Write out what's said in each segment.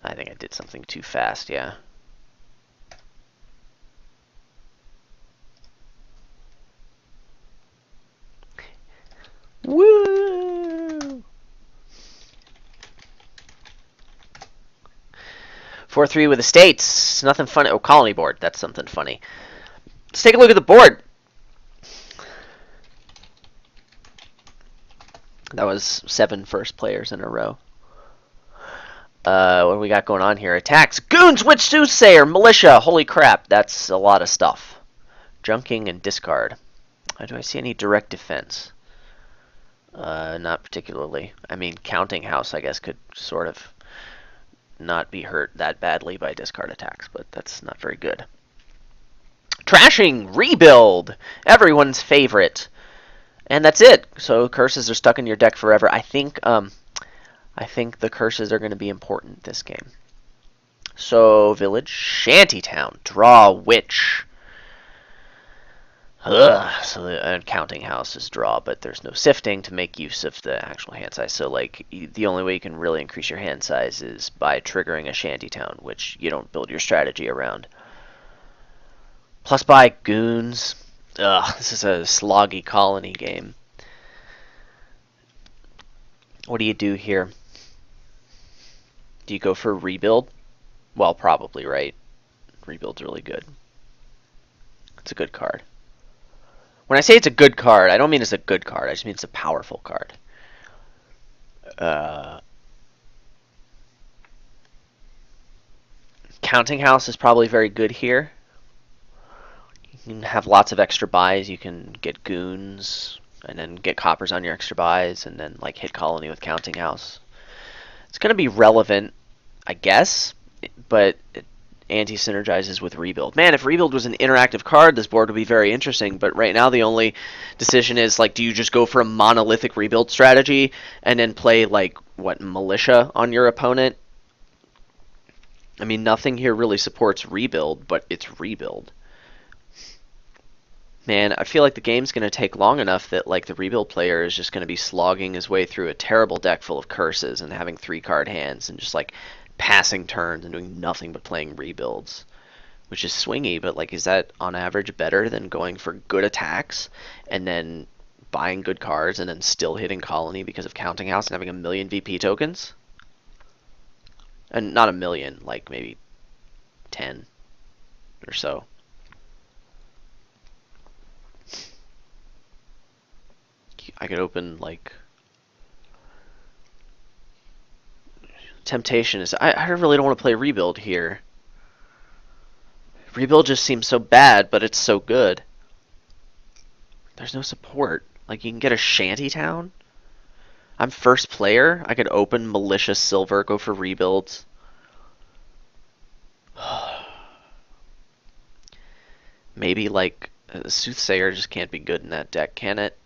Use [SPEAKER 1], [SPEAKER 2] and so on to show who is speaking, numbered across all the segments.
[SPEAKER 1] I think I did something too fast, yeah. Woo! 4-3 with estates. Nothing funny. Oh, colony board. That's something funny. Let's take a look at the board. That was 7 first players in a row. What do we got going on here? Attacks. Goons, Witch, Soothsayer, Militia. Holy crap, that's a lot of stuff. Junking and discard. Do I see any direct defense? Not particularly. I mean, Counting House, I guess, could sort of not be hurt that badly by discard attacks, but that's not very good. Trashing, Rebuild, everyone's favorite. And that's it. So curses are stuck in your deck forever. I think the curses are going to be important this game. So village, Shantytown, draw witch. Ugh. So the Counting House is draw, but there's no sifting to make use of the actual hand size. So like the only way you can really increase your hand size is by triggering a Shantytown, which you don't build your strategy around. Plus by goons. Ugh, this is a sloggy colony game. What do you do here? Do you go for rebuild? Well, probably, right? Rebuild's really good. It's a good card. When I say it's a good card, I don't mean it's a good card. I just mean it's a powerful card. Counting House is probably very good here. You can have lots of extra buys. You can get goons, and then get coppers on your extra buys, and then like hit colony with Counting House. It's going to be relevant, I guess, but it anti-synergizes with Rebuild. Man, if Rebuild was an interactive card, this board would be very interesting, but right now the only decision is, like, do you just go for a monolithic Rebuild strategy and then play, like, what, Militia on your opponent? I mean, nothing here really supports Rebuild, but it's Rebuild. Man, I feel like the game's going to take long enough that, like, the Rebuild player is just going to be slogging his way through a terrible deck full of curses and having 3-card hands and just, like, passing turns and doing nothing but playing Rebuilds, which is swingy, but, like, is that on average better than going for good attacks and then buying good cards and then still hitting colony because of Counting House and having a million VP tokens? And not a million, like maybe 10 or so. I could open, like, Temptation is... I really don't want to play Rebuild here. Rebuild just seems so bad, but it's so good. There's no support. Like, you can get a Shantytown? I'm first player. I could open Militia Silver, go for Rebuilds. Maybe, like, Soothsayer just can't be good in that deck, can it?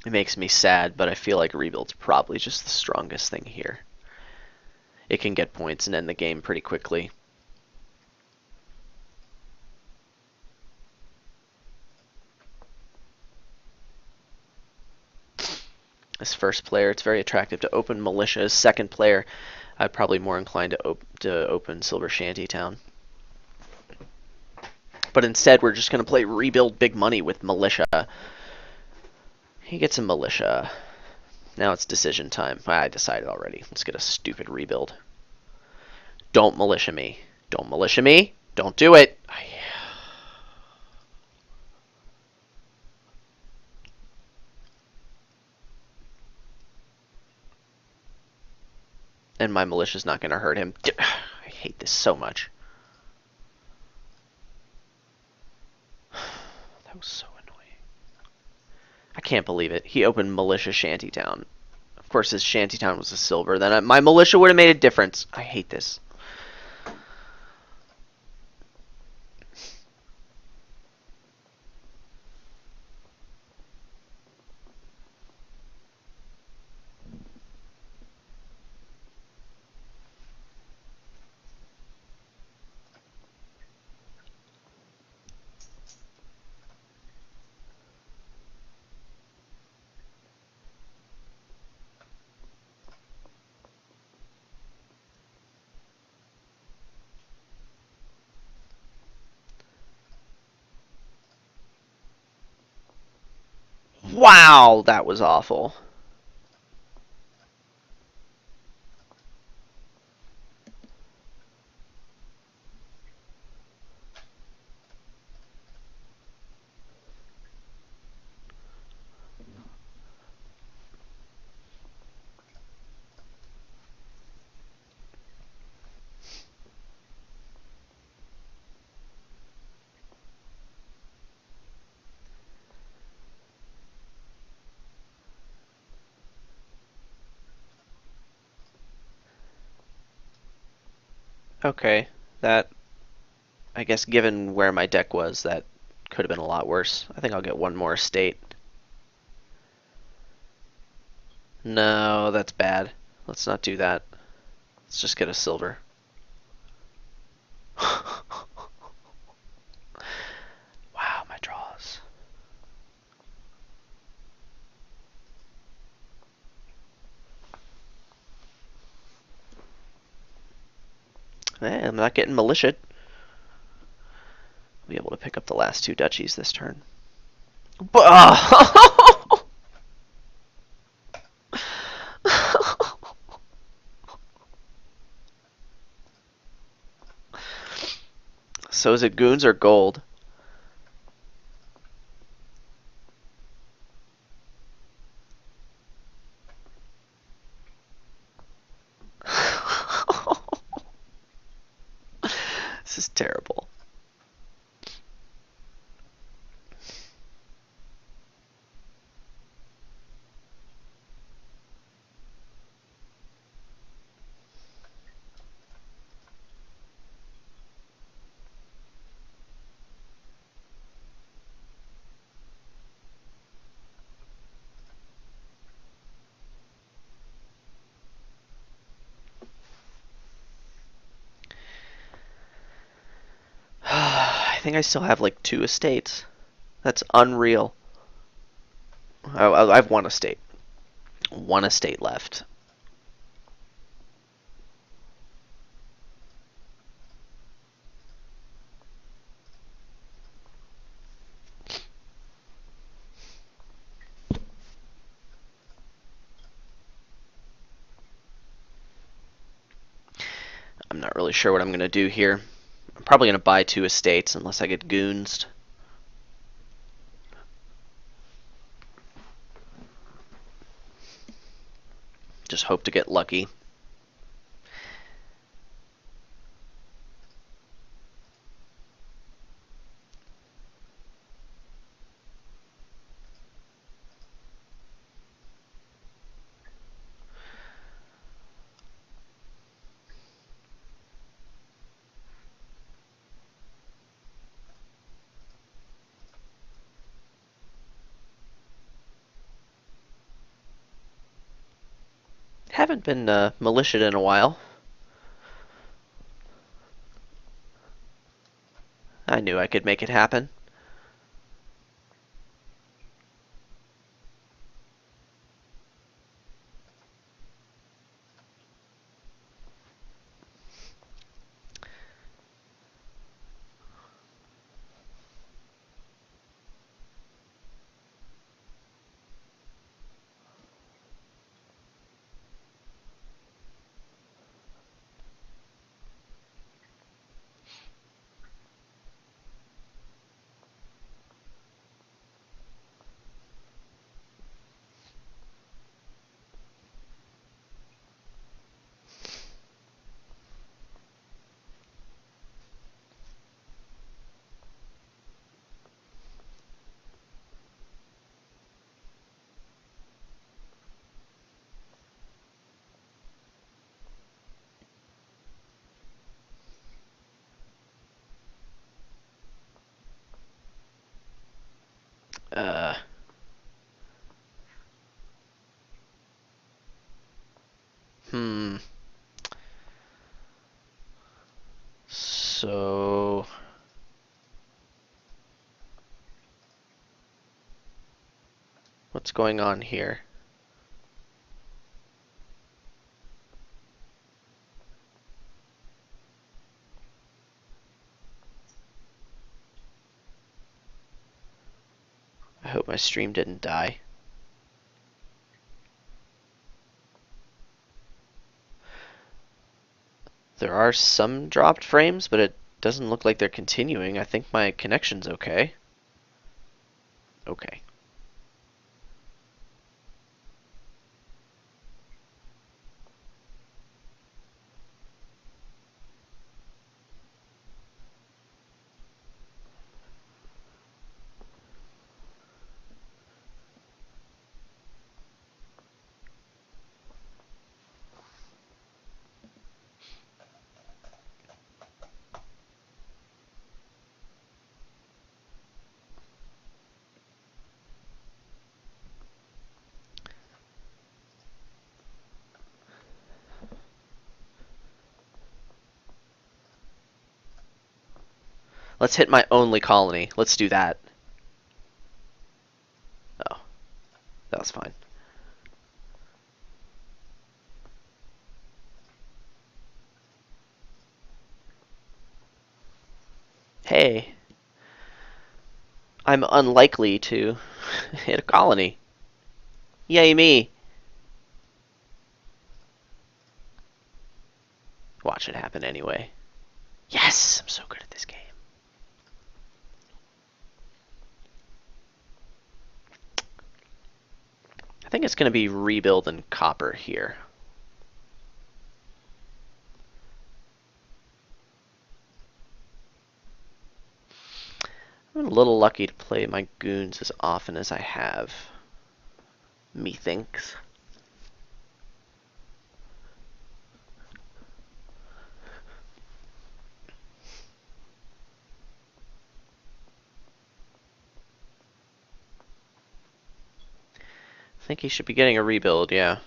[SPEAKER 1] It makes me sad, but I feel like Rebuild's probably just the strongest thing here. It can get points and end the game pretty quickly. As first player, it's very attractive to open Militia. As second player, I'm probably more inclined to open Silver Shantytown. But instead, we're just going to play Rebuild Big Money with Militia. He gets a Militia. Now it's decision time. I decided already. Let's get a stupid Rebuild. Don't Militia me. Don't Militia me. Don't do it. And my Militia's not going to hurt him. I hate this so much. That was so annoying. I can't believe it. He opened Militia Shantytown. Of course, his Shantytown was a silver. Then my Militia would have made a difference. I hate this. Wow, that was awful. Okay, that, I guess given where my deck was, that could have been a lot worse. I think I'll get one more estate. No, that's bad. Let's not do that. Let's just get a silver. Wow, my draws. Hey, I'm not getting malicious. I'll be able to pick up the last two duchies this turn. So is it goons or gold? This is terrible. I think I still have like two estates. That's unreal. I've one estate. One estate left. I'm not really sure what I'm going to do here. I'm probably going to buy two estates unless I get goonsed. Just hope to get lucky. Haven't been militiaed in a while. I knew I could make it happen. Uh, hmm. So what's going on here? I hope my stream didn't die. There are some dropped frames, but it doesn't look like they're continuing. I think my connection's okay. Okay. Let's hit my only colony. Let's do that. Oh, that was fine. Hey, I'm unlikely to hit a colony. Yay me. Watch it happen anyway. Yes! I'm so good at this game. I think it's going to be rebuild and copper here. I'm a little lucky to play my goons as often as I have. Methinks. I think he should be getting a rebuild, yeah.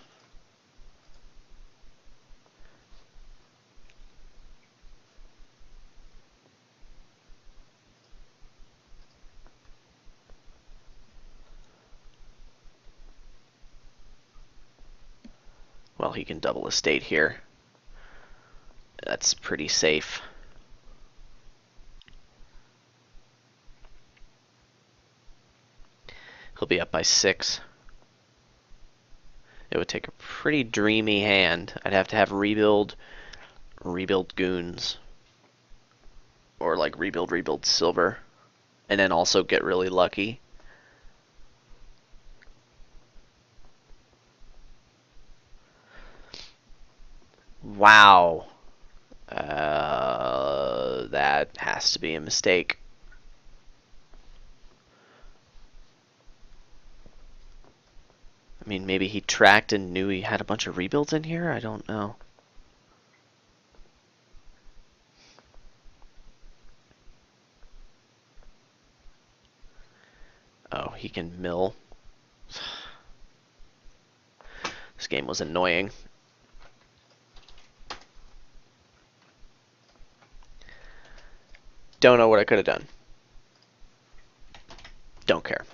[SPEAKER 1] Well, he can double estate here. That's pretty safe. He'll be up by 6. It would take a pretty dreamy hand. I'd have to have rebuild goons. Or like rebuild silver. And then also get really lucky. Wow. That has to be a mistake. I mean, maybe he tracked and knew he had a bunch of rebuilds in here? I don't know. Oh, he can mill. This game was annoying. Don't know what I could have done. Don't care.